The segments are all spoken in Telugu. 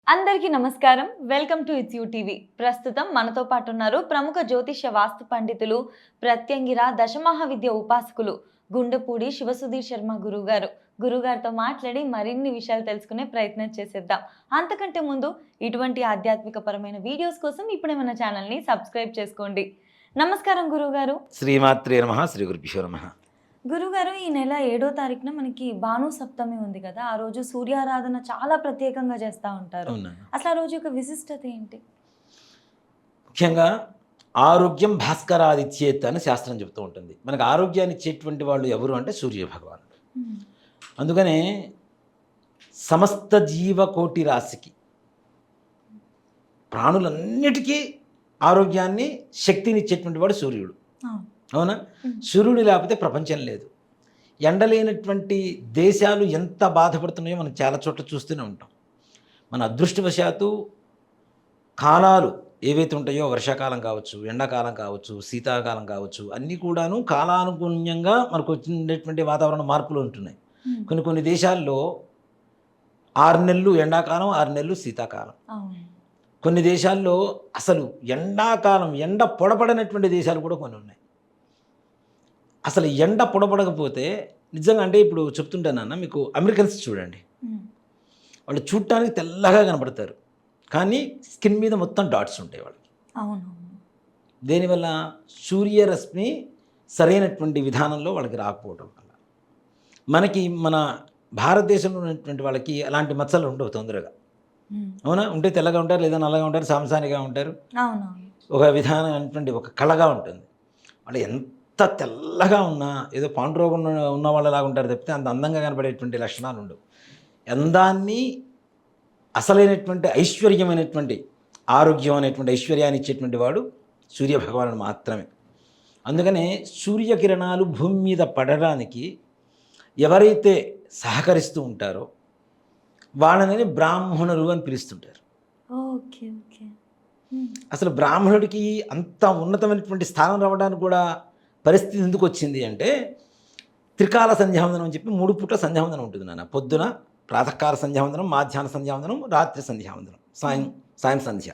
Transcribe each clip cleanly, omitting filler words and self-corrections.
అందరికీ నమస్కారం. Welcome to it's you TV. ప్రస్తుతం మనతో పాటు ఉన్నారు ప్రముఖ జ్యోతిష్య వాస్తు పండితులు, ప్రత్యంగిర దశమహావిద్య ఉపాసకులు గుండెపూడి శివసుధీర్ శర్మ గురువుగారు. గురువుగారితో మాట్లాడి మరిన్ని విషయాలు తెలుసుకునే ప్రయత్నం చేసేద్దాం. అంతకంటే ముందు ఇటువంటి ఆధ్యాత్మికపరమైన వీడియోస్ కోసం ఇప్పుడే మన ఛానల్ని సబ్స్క్రైబ్ చేసుకోండి. నమస్కారం గురువుగారు. శ్రీమాత్రే నమః. శ్రీ గురుభ్యో నమః. గురుగారు, ఈ నెల 7వ తారీఖున మనకి భాను సప్తమి ఉంది కదా. ఆ రోజు సూర్యారాధన చాలా ప్రత్యేకంగా చేస్తూ ఉంటారు. అవునా? అసలు ఆ రోజు యొక్క విశిష్టత ఏంటి? ముఖ్యంగా ఆరోగ్యం భాస్కరాదిత్యేత్ అని శాస్త్రం చెప్తూ ఉంటుంది. మనకు ఆరోగ్యాన్ని ఇచ్చేటువంటి వాళ్ళు ఎవరు అంటే సూర్య భగవానుడు. అందుకనే సమస్త జీవకోటి రాశికి, ప్రాణులన్నిటికీ ఆరోగ్యాన్ని, శక్తిని ఇచ్చేటువంటి వాడు సూర్యుడు. అవునా? సూర్యుడు లేకపోతే ప్రపంచం లేదు. ఎండలేనటువంటి దేశాలు ఎంత బాధపడుతున్నాయో మనం చాలా చోట్ల చూస్తూనే ఉంటాం. మన అదృష్టవశాత్తు కాలాలు ఏవైతే ఉంటాయో, వర్షాకాలం కావచ్చు, ఎండాకాలం కావచ్చు, శీతాకాలం కావచ్చు, అన్నీ కూడాను కాలానుగుణ్యంగా మనకు వచ్చినటువంటి వాతావరణ మార్పులు ఉంటున్నాయి. కొన్ని దేశాల్లో 6 నెలలు ఎండాకాలం, 6 నెలలు శీతాకాలం. కొన్ని దేశాల్లో అసలు ఎండాకాలం, ఎండ పొడపడనటువంటి దేశాలు కూడా కొన్ని ఉన్నాయి. అసలు ఎండ పొడపడకపోతే నిజంగా, అంటే ఇప్పుడు చెప్తుంటానన్న, మీకు అమెరికన్స్ చూడండి, వాళ్ళు చూడటానికి తెల్లగా కనబడతారు, కానీ స్కిన్ మీద మొత్తం డాట్స్ ఉంటాయి వాళ్ళకి. దేనివల్ల? సూర్యరశ్మి సరైనటువంటి విధానంలో వాళ్ళకి రాకపోవడం వల్ల. మనకి మన భారతదేశంలో ఉన్నటువంటి వాళ్ళకి అలాంటి మచ్చలు ఉండవు తొందరగా. అవునా? ఉంటే తెల్లగా ఉంటారు, లేదా నల్లగా ఉంటారు, సాంసానిగా ఉంటారు, ఒక విధానమైనటువంటి ఒక కళగా ఉంటుంది. వాళ్ళు ఎంత తెల్లగా ఉన్నా ఏదో పాండురోగం ఉన్న వాళ్ళలాగా ఉంటారు తప్పితే అంత అందంగా కనబడేటువంటి లక్షణాలు ఉండవు. అందాన్ని, అసలైనటువంటి ఐశ్వర్యమైనటువంటి ఆరోగ్యం అనేటువంటి ఐశ్వర్యాన్ని ఇచ్చేటువంటి వాడు సూర్యభగవానుడు మాత్రమే. అందుకనే సూర్యకిరణాలు భూమి మీద పడడానికి ఎవరైతే సహకరిస్తూ ఉంటారో వాళ్ళని బ్రాహ్మణులు అని పిలుస్తుంటారు. అసలు బ్రాహ్మణుడికి అంత ఉన్నతమైనటువంటి స్థానం రావడానికి కూడా పరిస్థితి ఎందుకు వచ్చింది అంటే, త్రికాల సంధ్యావందనం అని చెప్పి 3 పూట్ల సంధ్యావందనం ఉంటుంది నాన్న. పొద్దున ప్రాతకాల సంధ్యావందనం, మాధ్యాహ్న సంధ్యావందనం, రాత్రి సంధ్యావందనం, సాయం సంధ్య.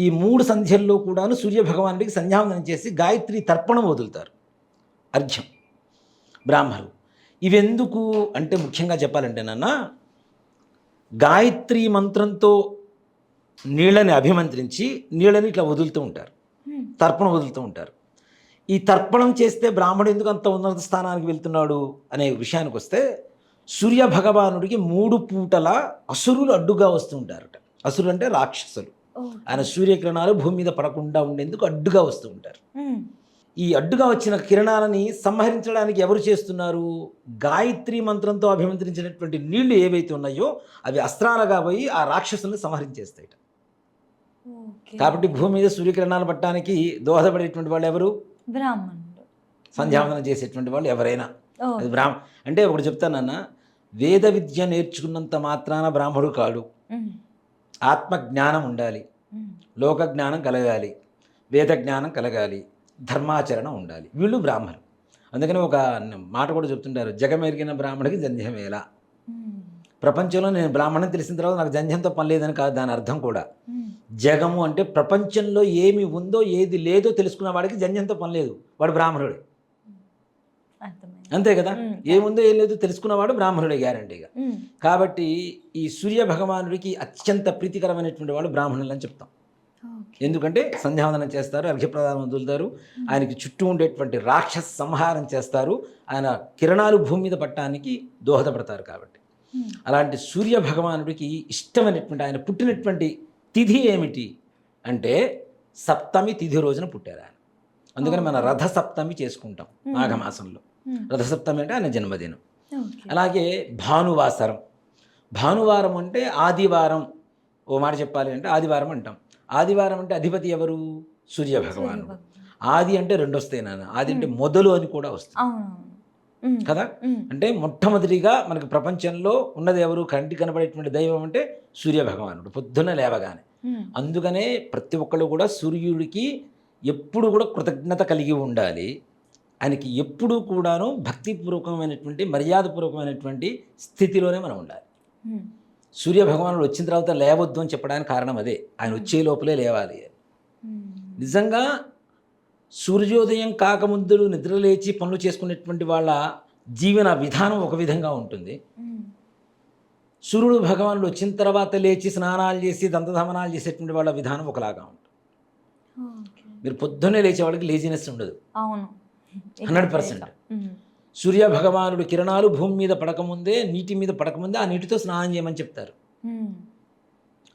ఈ 3 సంధ్యల్లో కూడాను సూర్యభగవానుడికి సంధ్యావందనం చేసి గాయత్రి తర్పణం వదులుతారు, అర్ఘ్యం బ్రాహ్మణులు. ఇవెందుకు అంటే, ముఖ్యంగా చెప్పాలంటే నాన్న, గాయత్రి మంత్రంతో నీళ్ళని అభిమంత్రించి నీళ్ళని ఇట్లా వదులుతూ ఉంటారు, తర్పణం వదులుతూ ఉంటారు. ఈ తర్పణం చేస్తే బ్రాహ్మణుడు ఎందుకు అంత ఉన్నత స్థానానికి వెళ్తున్నాడు అనే విషయానికి వస్తే, సూర్య భగవానుడికి 3 పూటల అసురులు అడ్డుగా వస్తూ ఉంటారట. అసురులు అంటే రాక్షసులు. ఆయన సూర్యకిరణాలు భూమి మీద పడకుండా ఉండేందుకు అడ్డుగా వస్తూ ఉంటారు. ఈ అడ్డుగా వచ్చిన కిరణాలని సంహరించడానికి ఎవరు చేస్తున్నారు? గాయత్రి మంత్రంతో అభిమంత్రించినటువంటి నీళ్లు ఏవైతే ఉన్నాయో అవి అస్త్రాలుగా పోయి ఆ రాక్షసుల్ని సంహరించేస్తాయి. కాబట్టి భూమి మీద సూర్యకిరణాలు పట్టడానికి దోహదపడేటువంటి వాళ్ళు ఎవరు? బ్రాహ్మణుడు. సంధ్యావందనం చేసేటువంటి వాళ్ళు ఎవరైనా. అది అంటే ఒకటి చెప్తానన్న, వేద విద్య నేర్చుకున్నంత మాత్రాన బ్రాహ్మడు కాడు. ఆత్మజ్ఞానం ఉండాలి, లోక జ్ఞానం కలగాలి, వేద జ్ఞానం కలగాలి, ధర్మాచరణ ఉండాలి. వీళ్ళు బ్రాహ్మణులు. అందుకని ఒక మాట కూడా చెప్తుంటారు, జగమెరిగిన బ్రాహ్మడికి జంధ్యమేలా. ప్రపంచంలో నేను బ్రాహ్మణం తెలిసిన తర్వాత నాకు జంధ్యంతో పని లేదని కాదు దాని అర్థం కూడా. జగము అంటే ప్రపంచంలో ఏమి ఉందో ఏది లేదో తెలుసుకున్న వాడికి జంధ్యంతో పని లేదు, వాడు బ్రాహ్మణుడే. అంతే కదా? ఏముందో ఏం లేదో తెలుసుకున్నవాడు బ్రాహ్మణుడే గ్యారంటీగా. కాబట్టి ఈ సూర్య భగవానుడికి అత్యంత ప్రీతికరమైనటువంటి వాడు బ్రాహ్మణులు అని చెప్తాం. ఎందుకంటే సంధ్యావందనం చేస్తారు, అర్ఘ్యప్రదానం వదులుతారు, ఆయనకి చుట్టూ ఉండేటువంటి రాక్షస సంహారం చేస్తారు, ఆయన కిరణాలు భూమి మీద పట్టడానికి దోహదపడతారు. కాబట్టి అలాంటి సూర్య భగవానుడికి ఇష్టమైనటువంటి, ఆయన పుట్టినటువంటి తిథి ఏమిటి అంటే సప్తమి తిథి రోజున పుట్టారు ఆయన. అందుకని మన రథ సప్తమి చేసుకుంటాం మాఘమాసంలో. రథసప్తమి అంటే ఆయన జన్మదినం. అలాగే భానువాసరం. భానువారం అంటే ఆదివారం. ఓ మాట చెప్పాలి అంటే ఆదివారం అంటాం. ఆదివారం అంటే అధిపతి ఎవరు? సూర్య భగవానుడు. ఆది అంటే 2 వస్తాయి నాన్న. ఆది అంటే మొదలు అని కూడా వస్తుంది కదా. అంటే మొట్టమొదటిగా మనకి ప్రపంచంలో ఉన్నది ఎవరు? కంటి కనబడేటువంటి దైవం అంటే సూర్య భగవానుడు, పొద్దున్న లేవగానే. అందుకనే ప్రతి ఒక్కళ్ళు కూడా సూర్యుడికి ఎప్పుడు కూడా కృతజ్ఞత కలిగి ఉండాలి. ఆయనకి ఎప్పుడూ కూడాను భక్తిపూర్వకమైనటువంటి, మర్యాదపూర్వకమైనటువంటి స్థితిలోనే మనం ఉండాలి. సూర్య భగవానుడు వచ్చిన తర్వాత లేవద్దు అని చెప్పడానికి కారణం అదే, ఆయన వచ్చే లోపలే లేవాలి. నిజంగా సూర్యోదయం కాకముందు నిద్ర లేచి పనులు చేసుకునేటువంటి వాళ్ళ జీవన విధానం ఒక విధంగా ఉంటుంది. సూర్యుడు భగవానుడు వచ్చిన తర్వాత లేచి స్నానాలు చేసి దంతధమనాలు చేసేటువంటి వాళ్ళ విధానం ఒకలాగా ఉంటుంది. మీరు పొద్దున్నే లేచే వాళ్ళకి లేజినెస్ ఉండదు. అవును, 100%. సూర్య భగవానుడు కిరణాలు భూమి మీద పడకముందే, నీటి మీద పడకముందే ఆ నీటితో స్నానం చేయమని చెప్తారు.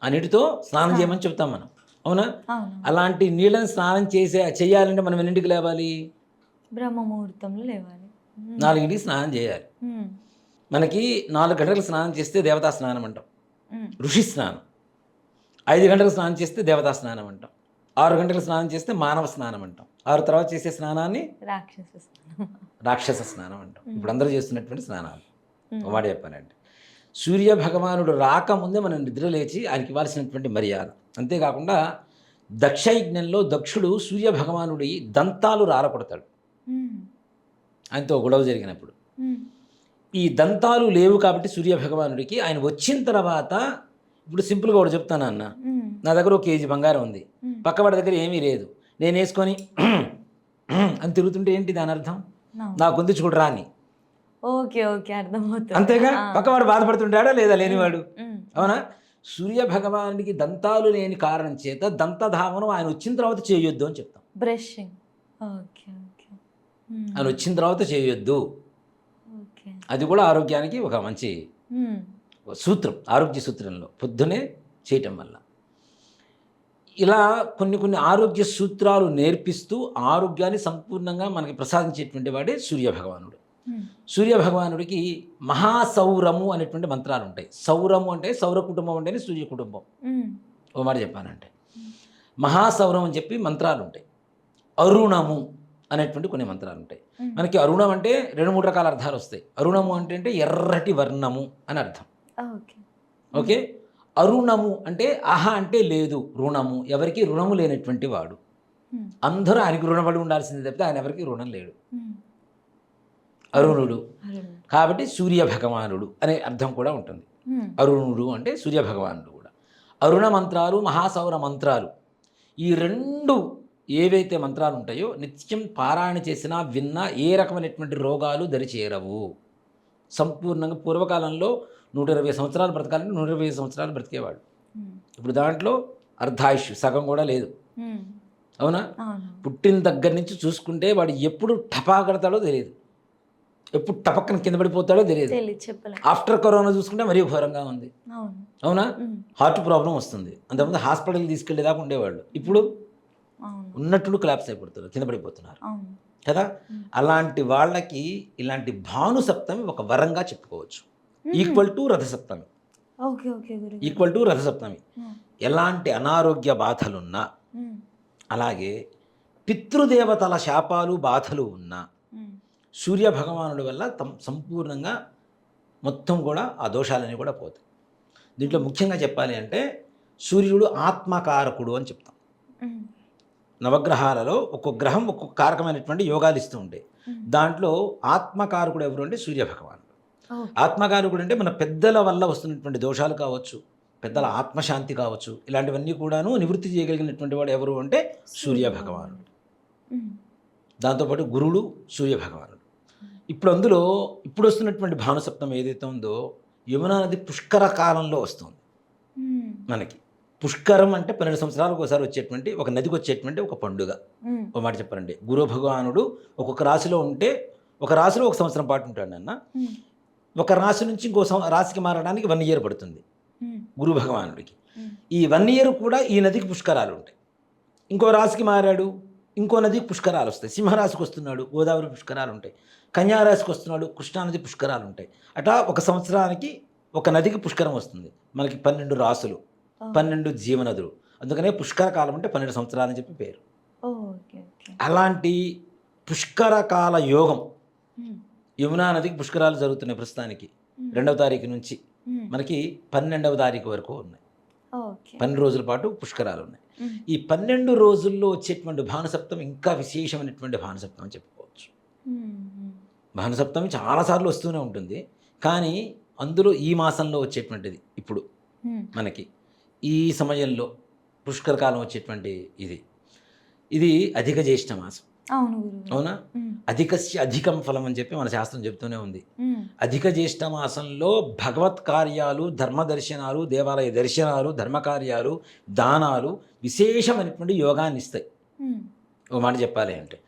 ఆ నీటితో స్నానం చేయమని చెప్తాం మనం, అవునా? అలాంటి నీళ్ళని స్నానం చేయాలంటే మనం ఎన్నింటికి లేవాలి? బ్రహ్మముహూర్తంలో లేవాలి. 4ంటికి స్నానం చేయాలి. మనకి 4 గంటలకు స్నానం చేస్తే దేవతా స్నానం అంటాం, ఋషి స్నానం. 5 గంటలకు స్నానం చేస్తే దేవతా స్నానం అంటాం. 6 గంటలకు స్నానం చేస్తే మానవ స్నానం అంటాం. 6 తర్వాత చేసే స్నానాన్ని రాక్షస స్నానం అంటాం. ఇప్పుడు అందరూ చేస్తున్నటువంటి స్నానాలు ఒక మాట చెప్పానంటే, సూర్య భగవానుడు రాకముందే మనం నిద్ర లేచి ఆయనకి ఇవ్వాల్సినటువంటి మర్యాద. అంతేకాకుండా దక్షయజ్ఞంలో దక్షుడు సూర్య భగవానుడి దంతాలు రాలకొడతాడు. ఆయనతో గొడవ జరిగినప్పుడు ఈ దంతాలు లేవు కాబట్టి సూర్య భగవానుడికి ఆయన వచ్చిన తర్వాత, ఇప్పుడు సింపుల్గా ఒకటి చెప్తాను అన్న, నా దగ్గర 1 కేజీ బంగారం ఉంది, పక్కవాడి దగ్గర ఏమీ లేదు, నేను వేసుకొని అని తిరుగుతుంటే ఏంటి దాని అర్థం? నాకు ఉంది చూడరా అని. ఓకే ఓకే, అర్థమవుతుంది. అంతేగా, పక్కవాడు బాధపడుతుంటాడా లేదా? లేనివాడు, అవునా? సూర్య భగవానుడికి దంతాలు లేని కారణం చేత దంతధావనం ఆయన వచ్చిన తర్వాత చేయొద్దు అని చెప్తాం. బ్రషింగ్, ఓకే ఓకే, ఆయన వచ్చిన తర్వాత చేయొద్దు. అది కూడా ఆరోగ్యానికి ఒక మంచి సూత్రం, ఆరోగ్య సూత్రంలో పొద్దునే చేయటం వల్ల. ఇలా కొన్ని ఆరోగ్య సూత్రాలు నేర్పిస్తూ ఆరోగ్యాన్ని సంపూర్ణంగా మనకి ప్రసాదించేటువంటి వాడే సూర్య భగవానుడు. సూర్య భగవానుడికి మహాసౌరము అనేటువంటి మంత్రాలు ఉంటాయి. సౌరము అంటే సౌర కుటుంబం అంటేనే సూర్య కుటుంబం. ఓ మాట చెప్పానంటే మహాసౌరం అని చెప్పి మంత్రాలు ఉంటాయి. అరుణము అనేటువంటి కొన్ని మంత్రాలు ఉంటాయి. మనకి అరుణం అంటే 2-3 రకాల అర్థాలు వస్తాయి. అరుణము అంటే ఎర్రటి వర్ణము అని అర్థం. ఓకే, అరుణము అంటే అహ అంటే లేదు, రుణము ఎవరికి రుణము లేనటువంటి వాడు. అందరూ ఆయనకి రుణపడి ఉండాల్సింది తప్పితే ఆయన ఎవరికి రుణం లేడు. అరుణుడు కాబట్టి సూర్య భగవానుడు అనే అర్థం కూడా ఉంటుంది. అరుణుడు అంటే సూర్య భగవానుడు కూడా. అరుణ మంత్రాలు, మహాసౌర మంత్రాలు, ఈ 2 ఏవైతే మంత్రాలు ఉంటాయో నిత్యం పారాయణ చేసినా విన్నా ఏ రకమైనటువంటి రోగాలు దరిచేరవు. సంపూర్ణంగా పూర్వకాలంలో 120 సంవత్సరాలు బ్రతకాలంటే 120 సంవత్సరాలు బ్రతికేవాడు. ఇప్పుడు దాంట్లో అర్ధాయుష్ సగం కూడా లేదు, అవునా? పుట్టిన దగ్గర నుంచి చూసుకుంటే వాడు ఎప్పుడు టపా కడతాడో తెలియదు, ఎప్పుడు టపక్కన కింద పడిపోతాడో తెలియదు. ఆఫ్టర్ కరోనా చూసుకుంటే మరీ ఘోరంగా ఉంది, అవునా? హార్ట్ ప్రాబ్లం వస్తుంది. అంతకుముందు హాస్పిటల్కి తీసుకెళ్లేదాకా ఉండేవాళ్ళు, ఇప్పుడు ఉన్నట్టు క్లాప్స్ అయిపోతున్నారు, కింద పడిపోతున్నారు కదా. అలాంటి వాళ్ళకి ఇలాంటి భానుసప్తమి ఒక వరంగా చెప్పుకోవచ్చు. Equal to Rathasaptami, equal to Rathasaptami. ఎలాంటి అనారోగ్య బాధలున్నా, అలాగే పితృదేవతల శాపాలు బాధలు ఉన్నా సూర్య భగవానుడి వల్ల సంపూర్ణంగా మొత్తం కూడా ఆ దోషాలన్నీ కూడా పోతాయి. దీంట్లో ముఖ్యంగా చెప్పాలి అంటే సూర్యుడు ఆత్మకారకుడు అని చెప్తాం. నవగ్రహాలలో ఒక్కొక్క గ్రహం ఒక్కొక్క కారకమైనటువంటి యోగాలు ఇస్తూ ఉంటాయి. దాంట్లో ఆత్మకారకుడు ఎవరు అంటే సూర్య భగవానుడు. ఆత్మకారకుడు అంటే మన పెద్దల వల్ల వస్తున్నటువంటి దోషాలు కావచ్చు, పెద్దల ఆత్మశాంతి కావచ్చు, ఇలాంటివన్నీ కూడాను నివృత్తి చేయగలిగినటువంటి వాడు ఎవరు అంటే సూర్య భగవానుడు. దాంతోపాటు గురుడు సూర్య భగవానుడు. ఇప్పుడు అందులో ఇప్పుడు వస్తున్నటువంటి భానుసప్తం ఏదైతే ఉందో యమునా నది పుష్కర కాలంలో వస్తుంది మనకి. పుష్కరం అంటే 12 సంవత్సరాలకు ఒకసారి వచ్చేటువంటి ఒక నదికి వచ్చేటువంటి ఒక పండుగ. ఒక మాట చెప్పారండి, గురు భగవానుడు ఒక్కొక్క రాశిలో ఉంటే ఒక రాశిలో 1 సంవత్సరం పాటు ఉంటాడు అన్న. ఒక రాశి నుంచి ఇంకో రాశికి మారడానికి 1 ఇయర్ పడుతుంది గురు భగవానుడికి. ఈ 1 ఇయర్ కూడా ఈ నదికి పుష్కరాలు ఉంటాయి. ఇంకో రాశికి మారాడు, ఇంకో నదికి పుష్కరాలు వస్తాయి. సింహరాశికి వస్తున్నాడు, గోదావరి పుష్కరాలు ఉంటాయి. కన్యారాశికి వస్తున్నాడు, కృష్ణానది పుష్కరాలు ఉంటాయి. అట్లా ఒక సంవత్సరానికి ఒక నదికి పుష్కరం వస్తుంది. మనకి 12 రాసులు, 12 జీవనదులు. అందుకనే పుష్కర కాలం అంటే 12 సంవత్సరాలు అని చెప్పి పేరు. అలాంటి పుష్కర కాల యోగం యమునా నదికి పుష్కరాలు జరుగుతున్నాయి ప్రస్తుతానికి. 2వ తారీఖు నుంచి మనకి 12వ తారీఖు వరకు ఉన్నాయి. 12 రోజుల పాటు పుష్కరాలు ఉన్నాయి. ఈ 12 రోజుల్లో వచ్చేటువంటి భానుసప్తం ఇంకా విశేషమైనటువంటి భానుసప్తం అని చెప్పుకోవచ్చు. భానుసప్తమి చాలాసార్లు వస్తూనే ఉంటుంది, కానీ అందులో ఈ మాసంలో వచ్చేటువంటిది ఇప్పుడు మనకి ఈ సమయంలో పుష్కర కాలం వచ్చేటువంటి ఇది అధిక జ్యేష్ఠ మాసం. అవును గురువు. అవునా? అధికస్య అధికం ఫలం అని చెప్పి మన శాస్త్రం చెప్తూనే ఉంది. అధిక జ్యేష్ఠ మాసంలో భగవత్ కార్యాలు, ధర్మ దర్శనాలు, దేవాలయ దర్శనాలు, ధర్మకార్యాలు, దానాలు విశేషమైనటువంటి యోగాన్ని ఇస్తాయి. ఒక మాట చెప్పాలి అంటే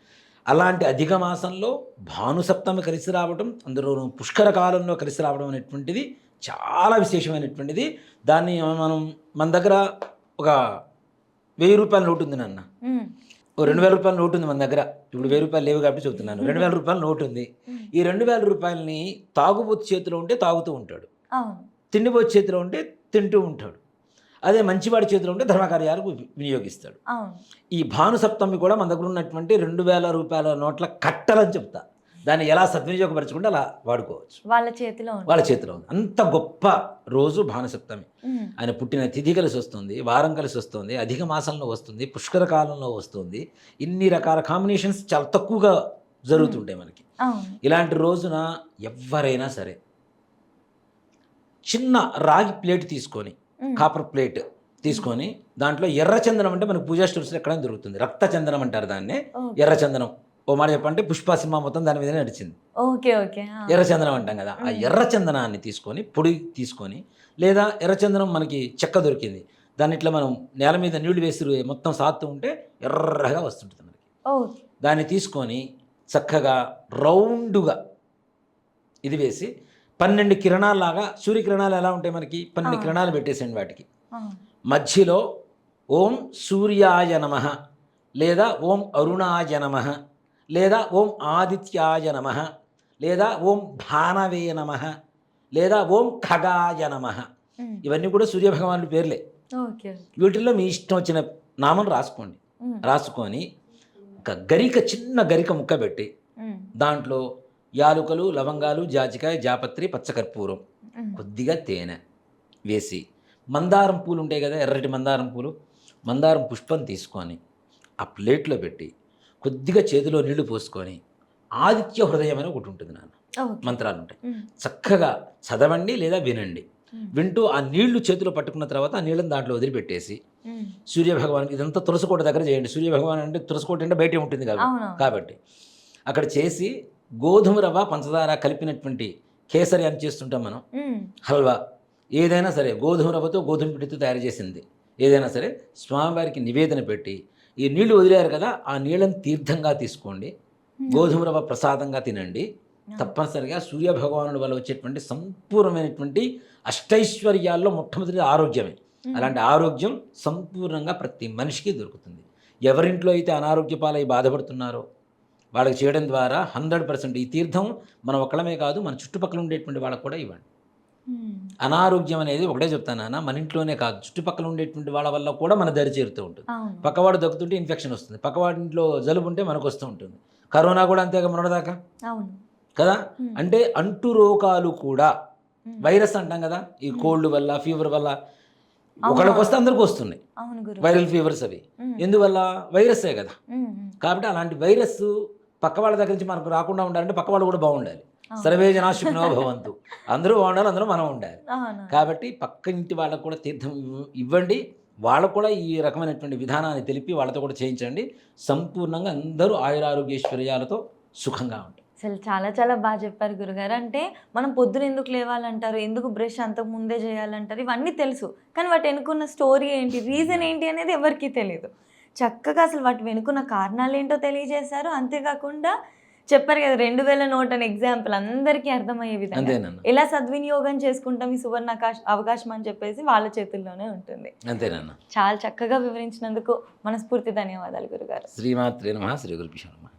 అలాంటి అధిక మాసంలో భానుసప్తమి కలిసి రావడం, అందులోనూ పుష్కర కాలంలో కలిసి రావడం అనేటువంటిది చాలా విశేషమైనటువంటిది. దాన్ని మన దగ్గర ఒక 1000 రూపాయల నోటు ఉంది నాన్న, ఓ 2000 రూపాయల నోటు ఉంది మన దగ్గర. ఇప్పుడు 1000 రూపాయలు లేవు కాబట్టి చెబుతున్నాను. 2000 రూపాయల నోటు ఉంది. ఈ 2000 రూపాయలని తాగుబోతు చేతిలో ఉంటే తాగుతూ ఉంటాడు, తిండిబోతు చేతిలో ఉంటే తింటూ ఉంటాడు. అదే మంచివాడి చేతిలో ఉంటే ధర్మకార్యాలకు వినియోగిస్తాడు. ఈ భానుసప్తమి కూడా మన దగ్గర ఉన్నటువంటి 2000 రూపాయల నోట్ల కట్టలని చెప్తా. దాన్ని ఎలా సద్వినియోగపరచుకుంటే అలా వాడుకోవచ్చు. వాళ్ళ చేతిలో ఉంది. అంత గొప్ప రోజు భానుసప్తమి. ఆయన పుట్టిన తిథి కలిసి వస్తుంది, వారం కలిసి వస్తుంది, అధిక మాసంలో వస్తుంది, పుష్కర కాలంలో వస్తుంది. ఇన్ని రకాల కాంబినేషన్స్ చాలా తక్కువగా జరుగుతుంటాయి మనకి. ఇలాంటి రోజున ఎవరైనా సరే చిన్న రాగి ప్లేట్ తీసుకొని, కాపర్ ప్లేట్ తీసుకొని, దాంట్లో ఎర్రచందనం అంటే మనకు పూజా స్టోర్స్లో ఎక్కడైనా దొరుకుతుంది. రక్త చందనం అంటారు దాన్ని. ఎర్రచందనం ఓ మాట చెప్పంటే పుష్ప సినిమా మొత్తం దాని మీదనే నడిచింది. ఎర్రచందనం అంటాం కదా, ఆ ఎర్రచందనాన్ని తీసుకొని పొడి తీసుకొని, లేదా ఎర్రచందనం మనకి చెక్క దొరికింది, దాన్ని ఇట్లా మనం నేల మీద నీళ్లు వేసి మొత్తం సాత్తూ ఉంటే ఎర్రగా వస్తుంటుంది మనకి. దాన్ని తీసుకొని చక్కగా రౌండ్గా ఇది వేసి 12 కిరణాలలాగా, సూర్యకిరణాలు ఎలా ఉంటాయి మనకి, 12 కిరణాలు పెట్టేసండి. వాటికి మధ్యలో ఓం సూర్యాయ నమః, లేదా ఓం అరుణాయ నమః, లేదా ఓం ఆదిత్యాయ నమః, లేదా ఓం భానవే నమః, లేదా ఓం ఖగాయ నమః. ఇవన్నీ కూడా సూర్యభగవానుడి పేర్లే. వీటిల్లో మీ ఇష్టం వచ్చిన నామం రాసుకోండి. రాసుకొని ఒక గరిక, చిన్న గరిక ముక్క పెట్టి దాంట్లో యాలుకలు, లవంగాలు, జాజికాయ, జాపత్రి, పచ్చకర్పూరం, కొద్దిగా తేనె వేసి, మందారం పూలు ఉంటాయి కదా, ఎర్రటి మందారం పూలు, మందారం పుష్పం తీసుకొని ఆ ప్లేట్లో పెట్టి కొద్దిగా చేతిలో నీళ్లు పోసుకొని, ఆదిత్య హృదయం అని ఒకటి ఉంటుంది నాన్న, మంత్రాలు ఉంటాయి, చక్కగా చదవండి లేదా వినండి. వింటూ ఆ నీళ్లు చేతిలో పట్టుకున్న తర్వాత ఆ నీళ్ళని దాంట్లో వదిలిపెట్టేసి సూర్యభగవాన్, ఇదంతా తులసికోట దగ్గర చేయండి. సూర్యభగవాన్ అంటే తులసికోట అంటే బయటే ఉంటుంది కాబట్టి అక్కడ చేసి, గోధుమ రవ్వ, పంచదార కలిపినటువంటి కేసరి అని చేస్తుంటాం మనం, హల్వా ఏదైనా సరే గోధుమ రవ్వతో, గోధుమ పిండితో తయారు చేసింది ఏదైనా సరే స్వామివారికి నివేదన పెట్టి, ఈ నీళ్లు వదిలేరు కదా, ఆ నీళ్ళని తీర్థంగా తీసుకోండి, గోధుమ రవ్వ ప్రసాదంగా తినండి. తప్పనిసరిగా సూర్యభగవానుడి వల్ల వచ్చేటువంటి సంపూర్ణమైనటువంటి అష్టైశ్వర్యాల్లో మొట్టమొదటి ఆరోగ్యమే. అలాంటి ఆరోగ్యం సంపూర్ణంగా ప్రతి మనిషికి దొరుకుతుంది. ఎవరింట్లో అయితే అనారోగ్య పాలై బాధపడుతున్నారో వాళ్ళకి చేయడం ద్వారా 100% ఈ తీర్థం మనం ఒక్కడమే కాదు, మన చుట్టుపక్కల ఉండేటువంటి వాళ్ళకు కూడా ఇవ్వండి. అనారోగ్యం అనేది ఒకటే చెప్తానా, మన ఇంట్లోనే కాదు, చుట్టుపక్కల ఉండేటువంటి వాళ్ళ వల్ల కూడా మన దరి చేరుతూ ఉంటుంది. పక్కవాడు దగ్గుతుంటే ఇన్ఫెక్షన్ వస్తుంది, పక్కవాడి ఇంట్లో జలుబు ఉంటే మనకు వస్తూ ఉంటుంది. కరోనా కూడా అంతేగా మొన్నదాకా కదా. అంటే అంటు రోగాలు కూడా, వైరస్ అంటాం కదా, ఈ కోల్డ్ వల్ల, ఫీవర్ వల్ల ఒకళ్ళకి వస్తే అందరికి వస్తున్నాయి వైరల్ ఫీవర్స్. అవి ఎందువల్ల? వైరస్సే కదా. కాబట్టి అలాంటి వైరస్ పక్క వాళ్ళ దగ్గర నుంచి మనకు రాకుండా ఉండాలంటే పక్క వాళ్ళు కూడా బాగుండాలి. సర్వే జనా సుఖినో భవంతు, అందరూ బాగుండాలి, అందరూ మనం ఉండాలి. కాబట్టి పక్క ఇంటి వాళ్ళకు కూడా తీర్థం ఇవ్వండి. వాళ్ళకు కూడా ఈ రకమైనటువంటి విధానాన్ని తెలిపి వాళ్ళతో కూడా చేయించండి. సంపూర్ణంగా అందరూ ఆయురారోగ్యేశ్వర్యాలతో సుఖంగా ఉంటారు. అసలు చాలా చాలా బాగా చెప్పారు గురుగారు. అంటే మనం పొద్దున ఎందుకు లేవాలంటారు, ఎందుకు బ్రష్ అంతకు ముందే చేయాలంటారు, ఇవన్నీ తెలుసు, కానీ వాటి వెనుకున్న స్టోరీ ఏంటి, రీజన్ ఏంటి అనేది ఎవరికీ తెలియదు. చక్కగా అసలు వాటి వెనుకున్న కారణాలు ఏంటో తెలియజేశారు. అంతేకాకుండా చెప్పారు కదా 2000 నోట్ అని ఎగ్జాంపుల్ అందరికీ అర్థమయ్యే విధంగా ఎలా సద్వినియోగం చేసుకుంటాం ఈ సువర్ణ అవకాశం అని చెప్పేసి వాళ్ళ చేతుల్లోనే ఉంటుంది. అంతేనన్నా. చాలా చక్కగా వివరించినందుకు మనస్ఫూర్తి ధన్యవాదాలు గురుగారు. శ్రీమాత్రే నమః. శ్రీ గురుభ్యో నమః.